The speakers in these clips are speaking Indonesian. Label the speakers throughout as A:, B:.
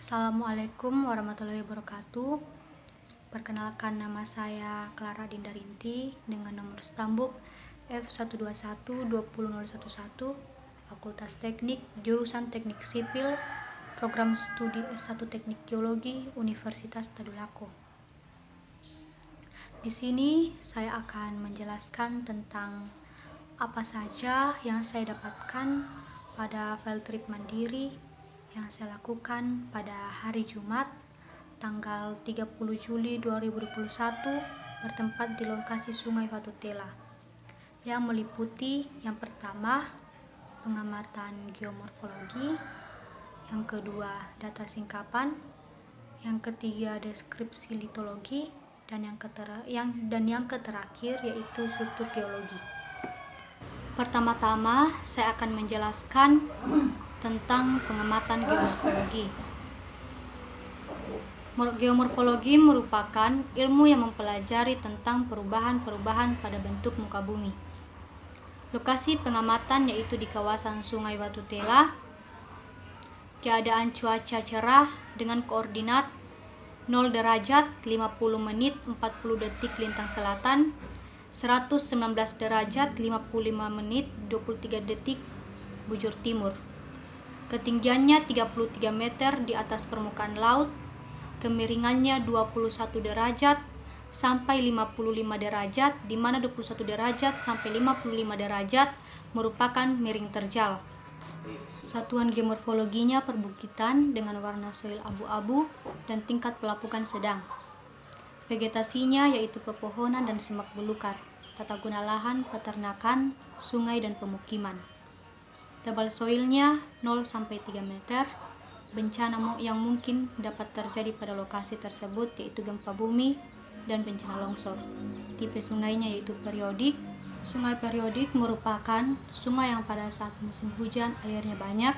A: Assalamualaikum warahmatullahi wabarakatuh. Perkenalkan, nama saya Clara Dinda Rinti dengan nomor stambuk F121-20011, Fakultas Teknik, jurusan Teknik Sipil, Program Studi S1 Teknik Geologi, Universitas Tadulako. Di sini saya akan menjelaskan tentang apa saja yang saya dapatkan pada field trip mandiri yang saya lakukan pada hari Jumat tanggal 30 Juli 2021 bertempat di lokasi Sungai Fatutela yang meliputi yang pertama pengamatan geomorfologi, yang kedua data singkapan, yang ketiga deskripsi litologi, dan yang terakhir yaitu struktur geologi. Pertama-tama saya akan menjelaskan tentang pengamatan geomorfologi. Geomorfologi merupakan ilmu yang mempelajari tentang perubahan-perubahan pada bentuk muka bumi. Lokasi pengamatan yaitu di kawasan Sungai Fatutela. Keadaan cuaca cerah dengan koordinat 0 derajat 50 menit 40 detik lintang selatan, 119 derajat 55 menit 23 detik bujur timur. Ketinggiannya 33 meter di atas permukaan laut, kemiringannya 21 derajat sampai 55 derajat, di mana 21 derajat sampai 55 derajat merupakan miring terjal. Satuan geomorfologinya perbukitan dengan warna soil abu-abu dan tingkat pelapukan sedang. Vegetasinya yaitu pepohonan dan semak belukar, tata guna lahan, peternakan, sungai dan pemukiman. Tebal soilnya 0-3 meter. Bencana yang mungkin dapat terjadi pada lokasi tersebut yaitu gempa bumi dan bencana longsor. Tipe sungainya yaitu periodik. Sungai periodik merupakan sungai yang pada saat musim hujan airnya banyak,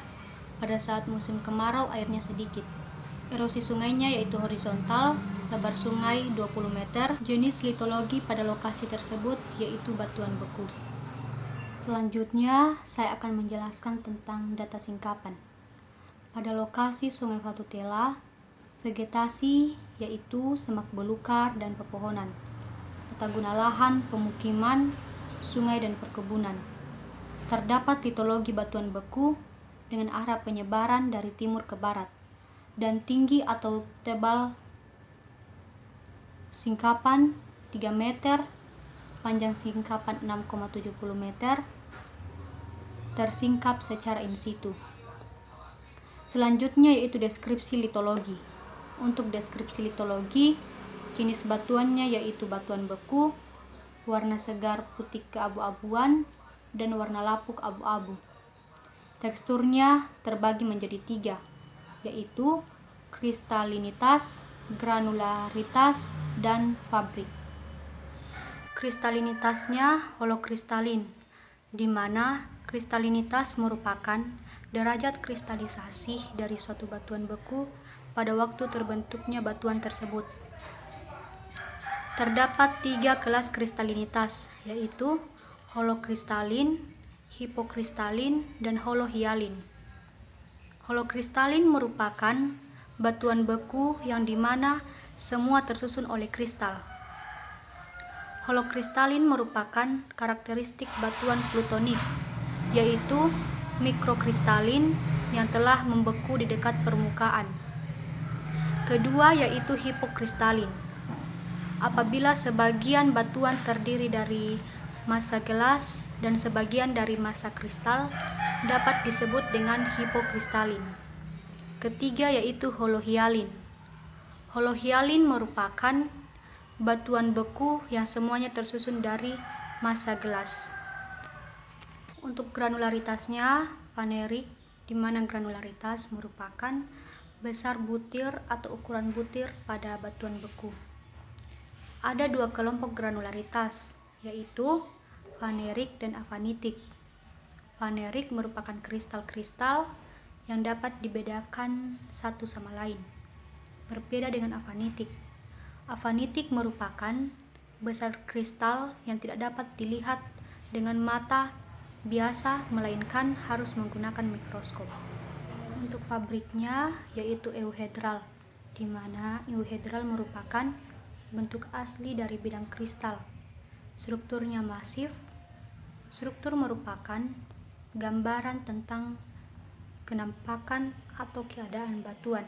A: pada saat musim kemarau airnya sedikit. Erosi sungainya yaitu horizontal, lebar sungai 20 meter. Jenis litologi pada lokasi tersebut yaitu batuan beku. Selanjutnya saya akan menjelaskan tentang data singkapan. Pada lokasi Sungai Fatutela, vegetasi yaitu semak belukar dan pepohonan, tata guna lahan, pemukiman, sungai dan perkebunan. Terdapat litologi batuan beku dengan arah penyebaran dari timur ke barat dan tinggi atau tebal singkapan 3 meter, panjang singkapan 6,70 meter, tersingkap secara in situ. Selanjutnya yaitu deskripsi litologi. Untuk deskripsi litologi, jenis batuannya yaitu batuan beku, warna segar putih keabu-abuan, dan warna lapuk abu-abu. Teksturnya terbagi menjadi 3, yaitu kristalinitas, granularitas, dan fabrik. Kristalinitasnya holokristalin, di mana kristalinitas merupakan derajat kristalisasi dari suatu batuan beku pada waktu terbentuknya batuan tersebut. Terdapat 3 kelas kristalinitas, yaitu holokristalin, hipokristalin, dan holohialin. Holokristalin merupakan batuan beku yang dimana semua tersusun oleh kristal. Holokristalin merupakan karakteristik batuan plutonik, yaitu mikrokristalin yang telah membeku di dekat permukaan. Kedua yaitu hipokristalin. Apabila sebagian batuan terdiri dari massa gelas dan sebagian dari massa kristal, dapat disebut dengan hipokristalin. Ketiga yaitu holohialin. Holohialin merupakan batuan beku yang semuanya tersusun dari massa gelas. Untuk granularitasnya fanerik, di mana granularitas merupakan besar butir atau ukuran butir pada batuan beku. Ada 2 kelompok granularitas, yaitu fanerik dan afanitik. Fanerik merupakan kristal-kristal yang dapat dibedakan satu sama lain, berbeda dengan afanitik. Afanitik merupakan besar kristal yang tidak dapat dilihat dengan mata biasa, melainkan harus menggunakan mikroskop. Untuk pabriknya yaitu euhedral, di mana euhedral merupakan bentuk asli dari bidang kristal. Strukturnya masif. Struktur merupakan gambaran tentang kenampakan atau keadaan batuan,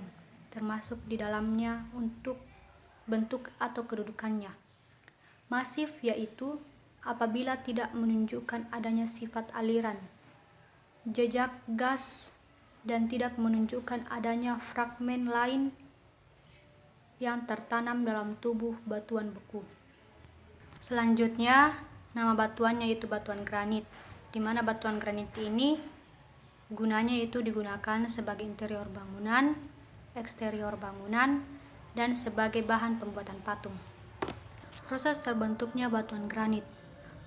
A: termasuk di dalamnya untuk bentuk atau kedudukannya. Masif yaitu apabila tidak menunjukkan adanya sifat aliran, jejak gas, dan tidak menunjukkan adanya fragmen lain yang tertanam dalam tubuh batuan beku. Selanjutnya, nama batuannya yaitu batuan granit, di mana batuan granit ini gunanya itu digunakan sebagai interior bangunan, eksterior bangunan, dan sebagai bahan pembuatan patung. Proses terbentuknya batuan granit.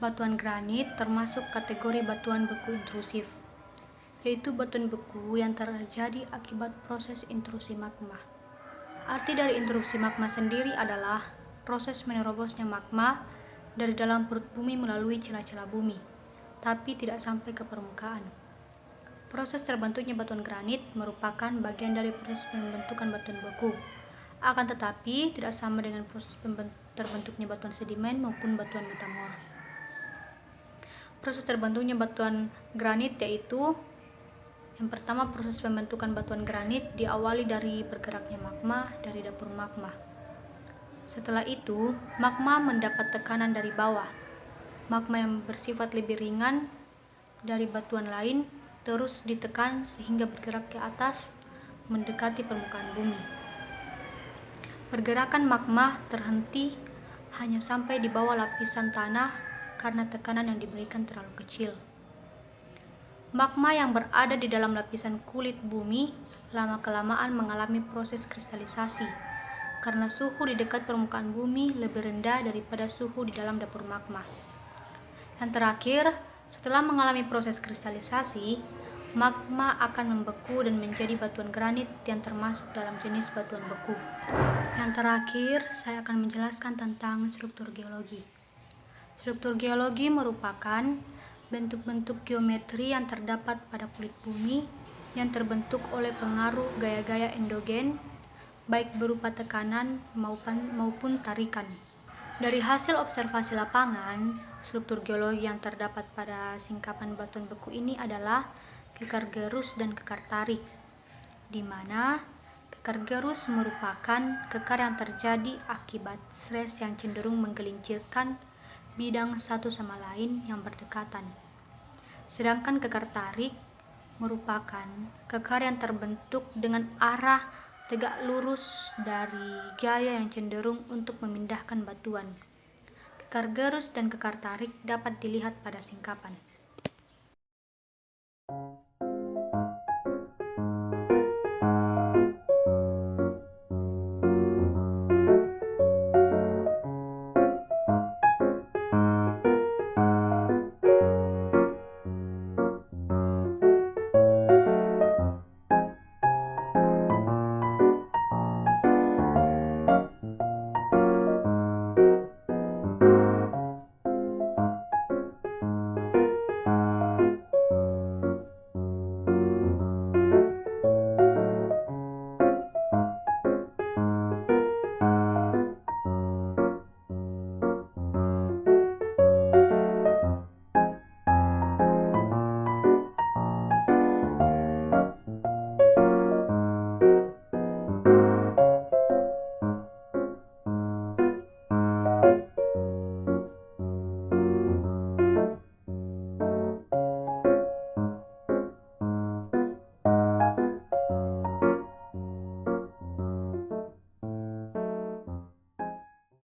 A: Batuan granit termasuk kategori batuan beku intrusif, yaitu batuan beku yang terjadi akibat proses intrusi magma. Arti dari intrusi magma sendiri adalah proses menerobosnya magma dari dalam perut bumi melalui celah-celah bumi, tapi tidak sampai ke permukaan. Proses terbentuknya batuan granit merupakan bagian dari proses pembentukan batuan beku, akan tetapi tidak sama dengan proses terbentuknya batuan sedimen maupun batuan metamorf. Proses terbentuknya batuan granit yaitu yang pertama, proses pembentukan batuan granit diawali dari bergeraknya magma dari dapur magma. Setelah itu, magma mendapat tekanan dari bawah. Magma yang bersifat lebih ringan dari batuan lain terus ditekan sehingga bergerak ke atas mendekati permukaan bumi. Pergerakan magma terhenti hanya sampai di bawah lapisan tanah karena tekanan yang diberikan terlalu kecil. Magma yang berada di dalam lapisan kulit bumi lama-kelamaan mengalami proses kristalisasi karena suhu di dekat permukaan bumi lebih rendah daripada suhu di dalam dapur magma. Yang terakhir, setelah mengalami proses kristalisasi, magma akan membeku dan menjadi batuan granit yang termasuk dalam jenis batuan beku. Yang terakhir, saya akan menjelaskan tentang struktur geologi. Struktur geologi merupakan bentuk-bentuk geometri yang terdapat pada kulit bumi yang terbentuk oleh pengaruh gaya-gaya endogen, baik berupa tekanan maupun tarikan. Dari hasil observasi lapangan, struktur geologi yang terdapat pada singkapan batuan beku ini adalah kekar gerus dan kekar tarik, di mana kekar gerus merupakan kekar yang terjadi akibat stres yang cenderung menggelincirkan bidang satu sama lain yang berdekatan. Sedangkan kekar tarik merupakan kekar yang terbentuk dengan arah tegak lurus dari gaya yang cenderung untuk memindahkan batuan. Kekar gerus dan kekar tarik dapat dilihat pada singkapan.